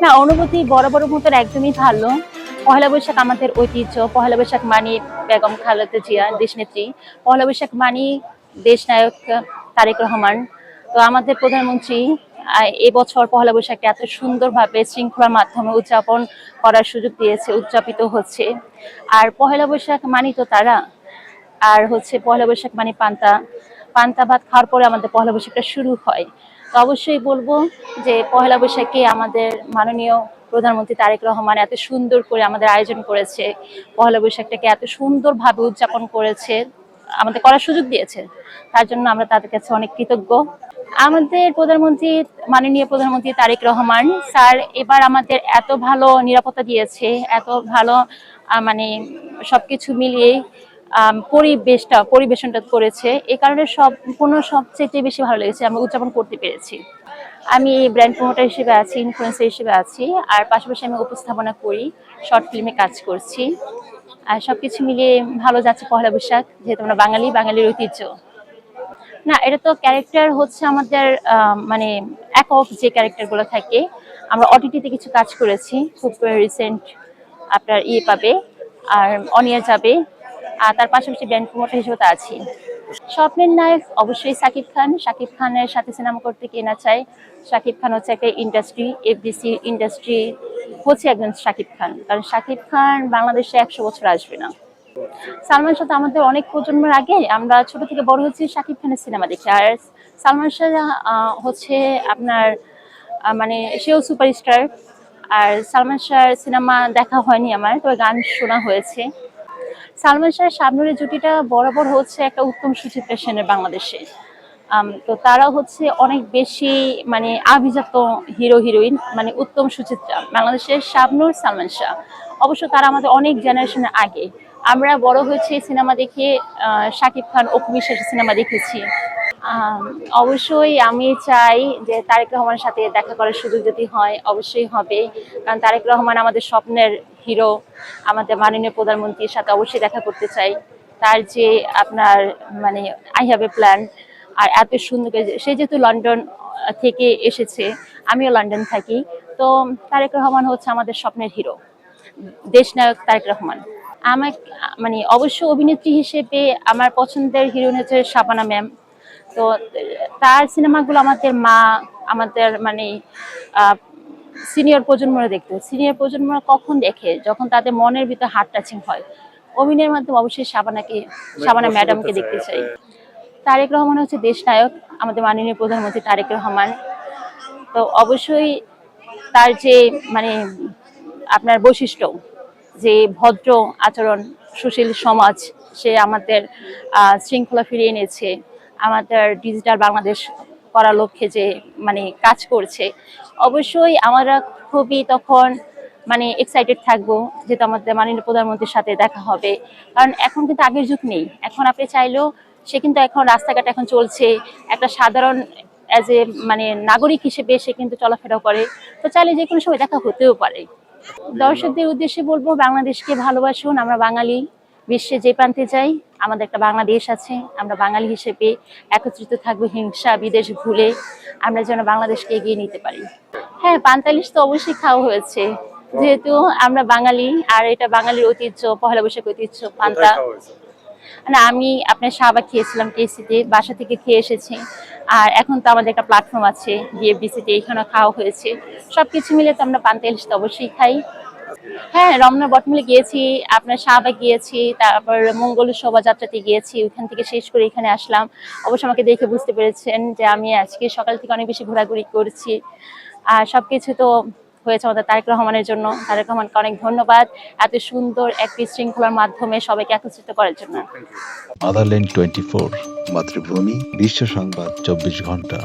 না, অনুভূতি বরাবরের মতন একদমই ভালো। পহেলা বৈশাখ আমাদের ঐতিহ্য। পহেলা বৈশাখ মানি বেগম খালেদা জিয়া দেশনেত্রী। পহেলা বৈশাখ মানি দেশনায়ক তারেক রহমান। তো আমাদের প্রধানমন্ত্রী এবছর পহেলা বৈশাখকে এত সুন্দরভাবে শৃঙ্খলার মাধ্যমে উদযাপন করার সুযোগ দিয়েছে, উদযাপিত হচ্ছে। আর পহেলা বৈশাখ মানি তো তারা, আর হচ্ছে পহেলা বৈশাখ মানে পান্তা পান্তা ভাত খাওয়ার পরে আমাদের পহেলা বৈশাখটা শুরু হয়। তো অবশ্যই বলবো যে পহেলা বৈশাখে আমাদের মাননীয় প্রধানমন্ত্রী তারেক রহমান এত সুন্দর করে আমাদের আয়োজন করেছে, পহেলা বৈশাখটাকে এত সুন্দরভাবে উদযাপন করেছে, আমাদের করার সুযোগ দিয়েছে। তার জন্য আমরা তাদের কাছে অনেক কৃতজ্ঞ। আমাদের প্রধানমন্ত্রী মাননীয় প্রধানমন্ত্রী তারেক রহমান স্যার এবার আমাদের এত ভালো নিরাপত্তা দিয়েছে, এত ভালো মানে সবকিছু মিলিয়ে পরিবেশনটা করেছে। এই কারণে সবচেয়ে বেশি ভালো লেগেছে, আমরা উদযাপন করতে পেরেছি। আমি ব্র্যান্ড প্রমোটার হিসেবে আছি, ইনফ্লুয়েন্সার হিসেবে আছি, আর পাশাপাশি আমি উপস্থাপনা করি, শর্ট ফিল্মে কাজ করছি। আর সবকিছু মিলিয়ে ভালো যাচ্ছে পহেলা বৈশাখ, যেহেতু আমরা বাঙালির ঐতিহ্য। না, এটা তো ক্যারেক্টার হচ্ছে আমাদের মানে একক যে ক্যারেক্টারগুলো থাকে, আমরা ওটিটিতে কিছু কাজ করেছি, খুব রিসেন্ট আপনার পাবে আর অনিয়া যাবে। আর তার পাশাপাশি ব্র্যান্ড প্রমোটার হিসেবে তো আছি। স্বপ্নের নায়ক অবশ্যই শাকিব খান। শাকিব খানের সাথে সিনেমা করতে কে না চায়। শাকিব খান হচ্ছে একটা ইন্ডাস্ট্রি, এফডিসি ইন্ডাস্ট্রি হচ্ছে একজন শাকিব খান, কারণ শাকিব খান বাংলাদেশে 100 বছর আসবে না। সালমান শাহ তো আমাদের অনেক প্রজন্মের আগে, আমরা ছোট থেকে বড় হচ্ছি শাকিব খানের সিনেমা দেখে। আর সালমান শাহ হচ্ছে আপনার মানে সেও সুপারস্টার। আর সালমান শাহর সিনেমা দেখা হয়নি আমার, তবে গান শোনা হয়েছে। সালমান শাহ শাবনূরের জুটিটা বরাবর হচ্ছে একটা উত্তম সুচিত্রা সেনের বাংলাদেশে। তো তারা হচ্ছে অনেক বেশি মানে আভিজাত্য হিরো হিরোইন, মানে উত্তম সুচিত্রা বাংলাদেশের শাবনূর সালমান শাহ। অবশ্য তারা আমাদের অনেক জেনারেশনের আগে, আমরা বড় হয়েছি সিনেমা দেখে। শাকিব খান, অপু বিশ্বাসের সিনেমা দেখেছি। অবশ্যই আমি চাই যে তারেক রহমানের সাথে দেখা করার সুযোগ যদি হয় অবশ্যই হবে, কারণ তারেক রহমান আমাদের স্বপ্নের হিরো। আমাদের মাননীয় প্রধানমন্ত্রীর সাথে অবশ্যই দেখা করতে চাই। তার যে আপনার মানে আই হ্যাভ এ প্ল্যান, আর এত সুন্দর সে যেহেতু লন্ডন থেকে এসেছে, আমিও লন্ডন থাকি, তো তারেক রহমান হচ্ছে আমাদের স্বপ্নের হিরো, দেশনায়ক তারেক রহমান। আমার মানে অবশ্য অভিনেত্রী হিসেবে আমার পছন্দের হিরোইন হচ্ছে শাবানা ম্যাম। তো তার সিনেমাগুলো আমাদের মানে সিনিয়র প্রজন্মরা দেখতে, সিনিয়র প্রজন্মরা কখন দেখে, যখন তাদের মনের ভিতর হার্ট টাচিং হয়। অভিনয়ের মাধ্যমে অবশ্যই শাবানা ম্যাডামকে দেখতে চাই। তারেক রহমান হচ্ছে দেশনায়ক, আমাদের মাননীয় প্রধানমন্ত্রী তারেক রহমান। তো অবশ্যই তার যে মানে আপনার বৈশিষ্ট্য, যে ভদ্র আচরণ, সুশীল সমাজ, সে আমাদের শৃঙ্খলা ফিরিয়ে এনেছে, আমাদের ডিজিটাল বাংলাদেশ করার লক্ষ্যে যে মানে কাজ করছে। অবশ্যই আমরা খুবই তখন মানে এক্সাইটেড থাকবো, যেহেতু আমাদের মাননীয় প্রধানমন্ত্রীর সাথে দেখা হবে। কারণ এখন কিন্তু আগের যুগ নেই, এখন আপনি চাইলেও সে কিন্তু এখন রাস্তাঘাট এখন চলছে, একটা সাধারণ অ্যাজ এ মানে নাগরিক হিসেবে সে কিন্তু চলাফেরা করে। তো চাইলে যে কোনো সময় দেখা হতেও পারে। দর্শকদের উদ্দেশ্যে বলবো, বাংলাদেশকে ভালোবাসুন। আমরা বাঙালি, বিশ্বে যে প্রান্তে যাই আমাদের একটা বাংলাদেশ আছে। আমরা বাঙালি হিসেবে একত্রিত থাকবো, হিংসা বিদেশ ভুলে আমরা যেন বাংলাদেশকে এগিয়ে নিতে পারি। হ্যাঁ, পান্তা ইলিশ তো অবশ্যই খাওয়া হয়েছে, যেহেতু আমরা বাঙালি, আর এটা বাঙালির ঐতিহ্য, পহেলা বৈশাখ ঐতিহ্য পান্তা। না, আমি আপনার শাহবাগ খেয়েছিলাম, টিএসসিতে, বাসা থেকে খেয়ে এসেছি। আর এখন তো আমাদের একটা প্ল্যাটফর্ম আছে ডিএফডিসিতে, এখানে খাওয়া হয়েছে। সবকিছু মিলে তো আমরা পান্তা ইলিশ তো অবশ্যই খাই। হ্যাঁ, রমনা বটমূলে গিয়েছি, আপনার শাহবাগ গিয়েছি, তারপর মঙ্গল শোভাযাত্রাতে গিয়েছি, ওইখান থেকে শেষ করে এখানে আসলাম। অবশ্য আমাকে দেখে বুঝতে পেরেছেন যে আমি আজকে সকাল থেকে অনেক বেশি ঘোরাঘুরি করছি। আর সবকিছু তো হয়েছে আমাদের তারেক রহমানের জন্য। তারেক রহমানকে অনেক ধন্যবাদ এত সুন্দর একটি শৃঙ্খলার মাধ্যমে সবাইকে একত্রিত করার জন্য। মাদারল্যান্ড 24, মাতৃভূমি, বিশ্ব সংবাদ 24 ঘন্টা।